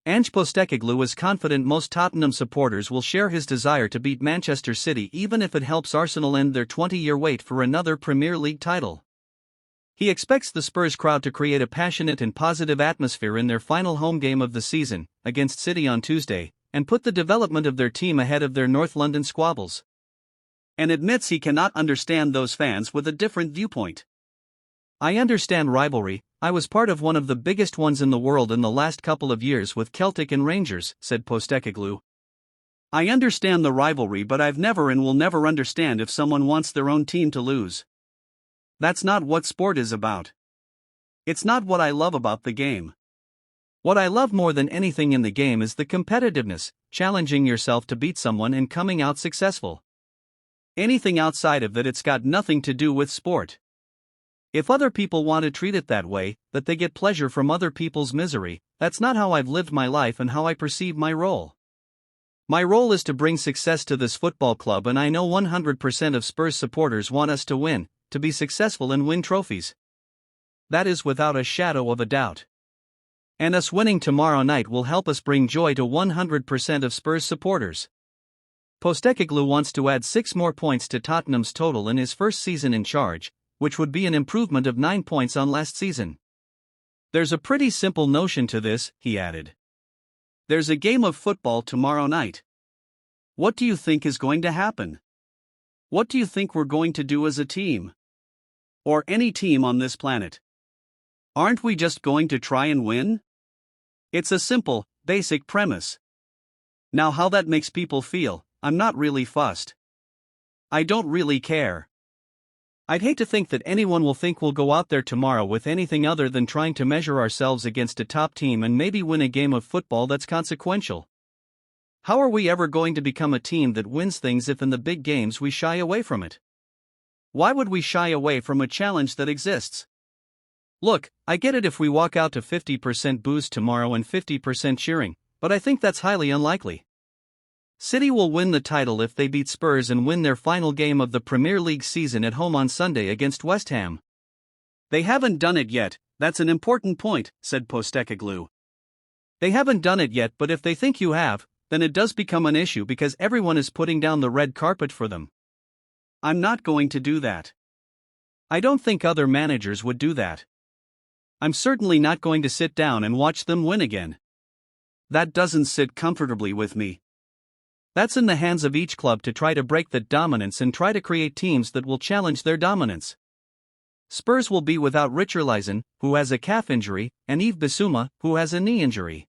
Ange Postecoglou is confident most Tottenham supporters will share his desire to beat Manchester City even if it helps Arsenal end their 20-year wait for another Premier League title. He expects the Spurs crowd to create a passionate and positive atmosphere in their final home game of the season, against City on Tuesday, and put the development of their team ahead of their North London squabbles. And admits he cannot understand those fans with a different viewpoint. "I understand rivalry. I was part of one of the biggest ones in the world in the last couple of years with Celtic and Rangers," said Postecoglou. "I understand the rivalry, but I've never and will never understand if someone wants their own team to lose. That's not what sport is about. It's not what I love about the game. What I love more than anything in the game is the competitiveness, challenging yourself to beat someone and coming out successful. Anything outside of that, it's got nothing to do with sport. If other people want to treat it that way, that they get pleasure from other people's misery, that's not how I've lived my life and how I perceive my role. My role is to bring success to this football club, and I know 100% of Spurs supporters want us to win, to be successful and win trophies. That is without a shadow of a doubt. And us winning tomorrow night will help us bring joy to 100% of Spurs supporters." Postecoglou wants to add 6 more points to Tottenham's total in his first season in charge, which would be an improvement of 9 points on last season. "There's a pretty simple notion to this," he added. "There's a game of football tomorrow night. What do you think is going to happen? What do you think we're going to do as a team? Or any team on this planet? Aren't we just going to try and win? It's a simple, basic premise. Now, how that makes people feel, I'm not really fussed. I don't really care. I'd hate to think that anyone will think we'll go out there tomorrow with anything other than trying to measure ourselves against a top team and maybe win a game of football that's consequential. How are we ever going to become a team that wins things if in the big games we shy away from it? Why would we shy away from a challenge that exists? Look, I get it if we walk out to 50% boos tomorrow and 50% cheering, but I think that's highly unlikely. City will win the title if they beat Spurs and win their final game of the Premier League season at home on Sunday against West Ham. They haven't done it yet, that's an important point," said Postecoglou. "They haven't done it yet, but if they think you have, then it does become an issue because everyone is putting down the red carpet for them. I'm not going to do that. I don't think other managers would do that. I'm certainly not going to sit down and watch them win again. That doesn't sit comfortably with me. That's in the hands of each club to try to break that dominance and try to create teams that will challenge their dominance. Spurs will be without Richarlison, who has a calf injury, and Yves Bissouma, who has a knee injury.